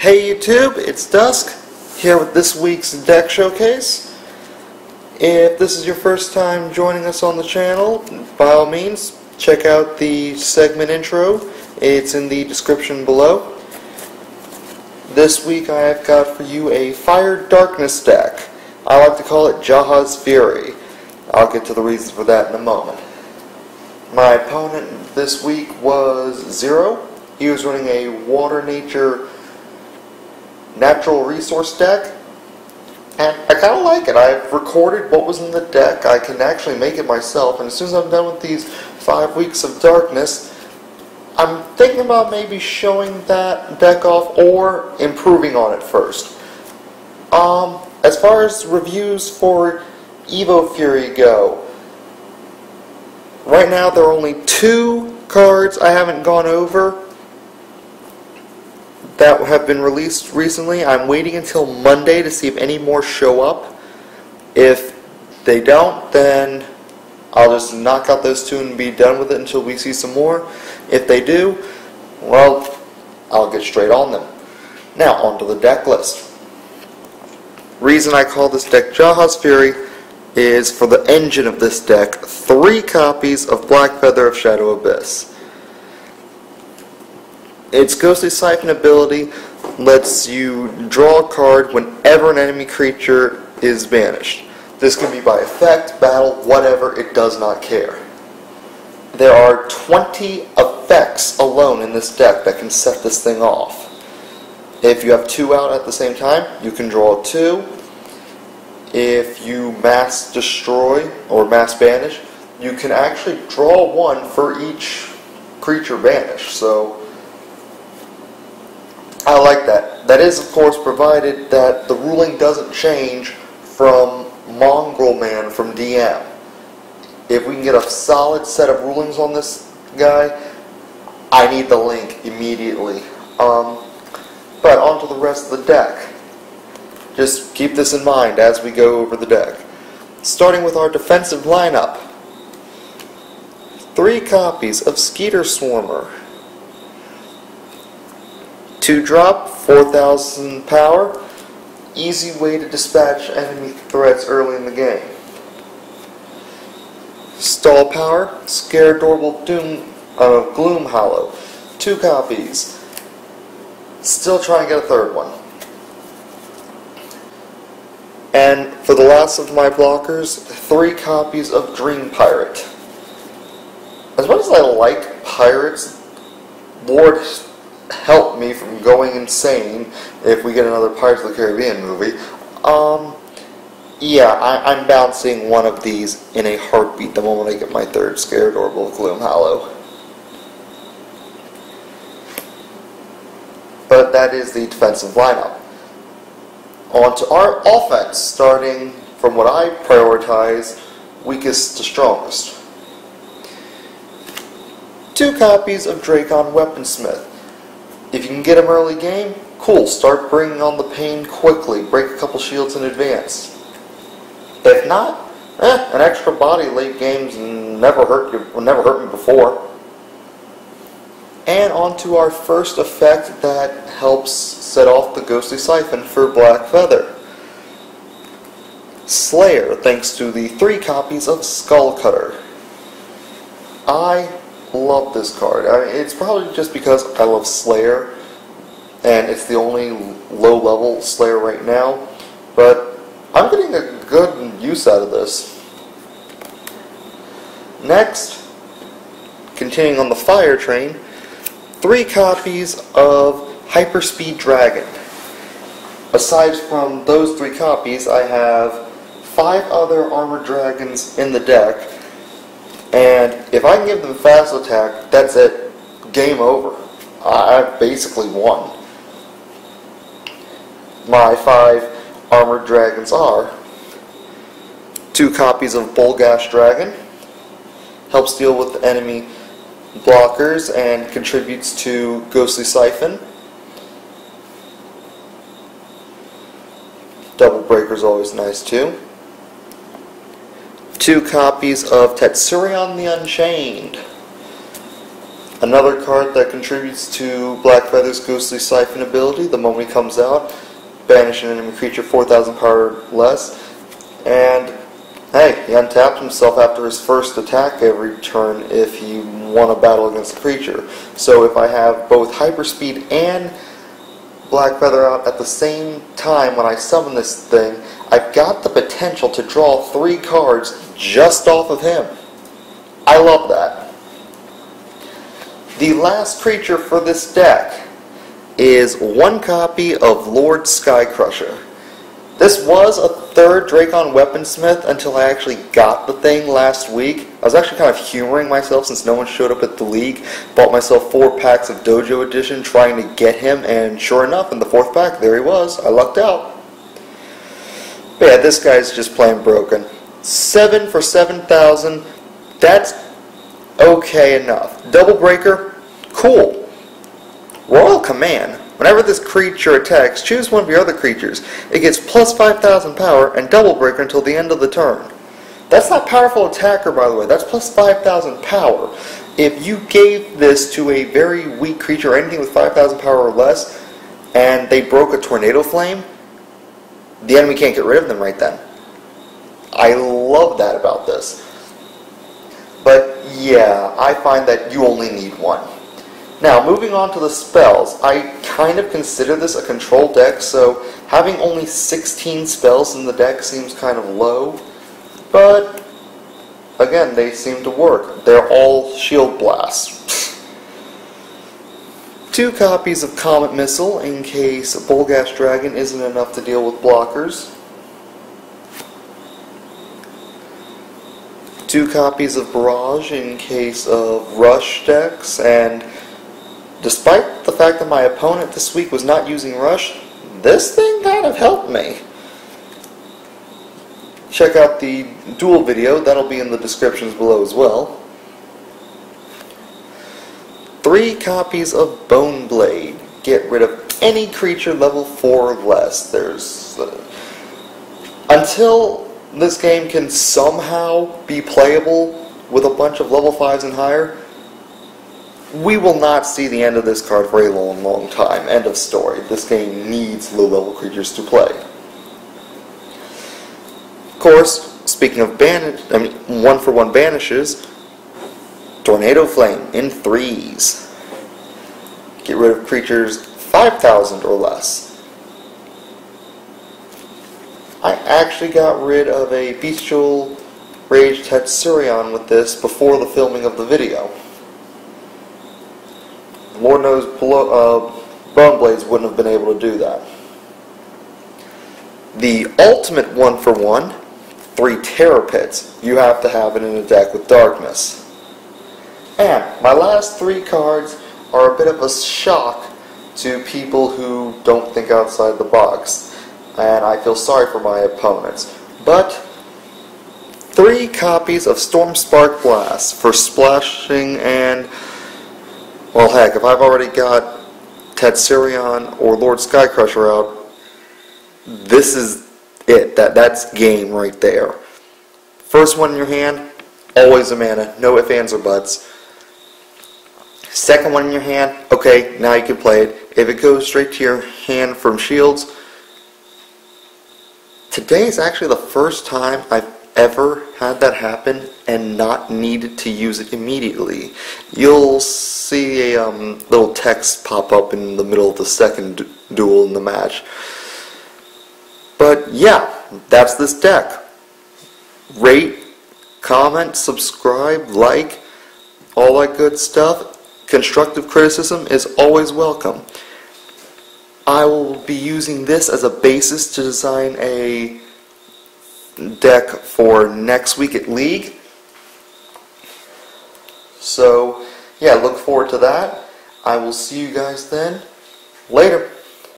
Hey YouTube, it's Dusk, here with this week's deck showcase. If this is your first time joining us on the channel, by all means, check out the segment intro. It's in the description below. This week I have got for you a Fire Darkness deck. I like to call it Jaha's Fury. I'll get to the reasons for that in a moment. My opponent this week was Zero. He was running a Water Nature natural resource deck, and I kind of like it. I've recorded what was in the deck. I can actually make it myself, and as soon as I'm done with these 5 weeks of darkness, I'm thinking about maybe showing that deck off or improving on it first. As far as reviews for Evo Fury go, right now there are only 2 cards I haven't gone over that have been released recently. I'm waiting until Monday to see if any more show up. If they don't, then I'll just knock out those 2 and be done with it until we see some more. If they do, well, I'll get straight on them. Now, onto the deck list. Reason I call this deck Jaha's Fury is for the engine of this deck, 3 copies of Black Feather of Shadow Abyss. Its Ghostly Siphon ability lets you draw a card whenever an enemy creature is banished. This can be by effect, battle, whatever, it does not care. There are 20 effects alone in this deck that can set this thing off. If you have 2 out at the same time, you can draw 2. If you mass destroy or mass banish, you can actually draw 1 for each creature banished. So I like that. That is, of course, provided that the ruling doesn't change from Mongrel Man from DM. If we can get a solid set of rulings on this guy, I need the link immediately. But on to the rest of the deck. Just keep this in mind as we go over the deck. Starting with our defensive lineup. 3 copies of Skeeter Swarmer. 2-drop, 4,000 power. Easy way to dispatch enemy threats early in the game. Stall power, Scare Adorable Gloom Hollow. 2 copies. Still trying to get a 3rd one. And for the last of my blockers, 3 copies of Dream Pirate. As much as I like pirates, Lord help me from going insane if we get another Pirates of the Caribbean movie. Yeah, I'm bouncing one of these in a heartbeat the moment I get my 3rd Scare Adorable Gloom Hollow. But that is the defensive lineup. On to our offense, starting from what I prioritize, weakest to strongest. 2 copies of Dracon Weaponsmith. If you can get him early game, cool, start bringing on the pain quickly, break a couple shields in advance. If not, an extra body late games never hurt me before. And on to our first effect that helps set off the Ghostly Siphon for Black Feather. Slayer, thanks to the 3 copies of Skullcutter. I love this card. I mean, it's probably just because I love Slayer, and it's the only low-level Slayer right now, but I'm getting a good use out of this. Next, continuing on the fire train, 3 copies of Hyperspeed Dragon. Aside from those 3 copies, I have 5 other Armored Dragons in the deck, and if I can give them fast attack, that's it. Game over. I've basically won. My 5 Armored Dragons are 2 copies of Bolgash Dragon. Helps deal with enemy blockers and contributes to Ghostly Siphon. Double Breaker's always nice too. 2 copies of Tetsurion the Unchained. Another card that contributes to Blackfeather's Ghostly Siphon ability the moment he comes out. Banish an enemy creature 4,000 power or less. And hey, he untapped himself after his first attack every turn if he won a battle against a creature. So if I have both Hyperspeed and Blackfeather out at the same time when I summon this thing, I've got the potential to draw 3 cards just off of him. I love that. The last creature for this deck is 1 copy of Lord Skycrusher. This was a 3rd Dracon Weaponsmith until I actually got the thing last week. I was actually kind of humoring myself since no one showed up at the league. Bought myself 4 packs of Dojo Edition trying to get him, and sure enough, in the 4th pack, there he was. I lucked out. But yeah, this guy's just plain broken. 7 for 7,000. That's okay enough. Double Breaker, cool. Royal Command. Whenever this creature attacks, choose one of your other creatures. It gets plus 5,000 power and Double Breaker until the end of the turn. That's not powerful attacker, by the way. That's plus 5,000 power. If you gave this to a very weak creature, anything with 5,000 power or less, and they broke a Tornado Flame, the enemy can't get rid of them right then. I love that about this. But yeah, I find that you only need 1. Now, moving on to the spells, I kind of consider this a control deck, so having only 16 spells in the deck seems kind of low, but again, they seem to work. They're all shield blasts. 2 copies of Comet Missile in case Bolgash Dragon isn't enough to deal with blockers. 2 copies of Barrage in case of Rush decks, and despite the fact that my opponent this week was not using Rush, this thing kind of helped me. Check out the duel video, that'll be in the descriptions below as well. 3 copies of Bone Blade. Get rid of any creature level 4 or less. There's until this game can somehow be playable with a bunch of level 5s and higher, we will not see the end of this card for a long, long time. End of story. This game needs low-level creatures to play. Of course, speaking of 1-for-1 banishes, Tornado Flame in 3s. Get rid of creatures 5,000 or less. I actually got rid of a Bestial Rage Tetsurion with this before the filming of the video. Lord knows Bone Blades wouldn't have been able to do that. The ultimate 1-for-1, 3 Terror Pits. You have to have it in a deck with Darkness. And my last 3 cards are a bit of a shock to people who don't think outside the box. And I feel sorry for my opponents. But 3 copies of Storm Spark Blast for splashing and, well heck, if I've already got Tetsurion or Lord Skycrusher out, this is it. That's game right there. First one in your hand, always a mana, no ifs, ands, or buts. Second one in your hand, okay, now you can play it. If it goes straight to your hand from shields, today is actually the first time I've ever had that happen and not needed to use it immediately. You'll see a little text pop up in the middle of the second duel in the match. But yeah, that's this deck. Rate, comment, subscribe, like, all that good stuff. Constructive criticism is always welcome. I will be using this as a basis to design a deck for next week at League. So, yeah, look forward to that. I will see you guys then. Later.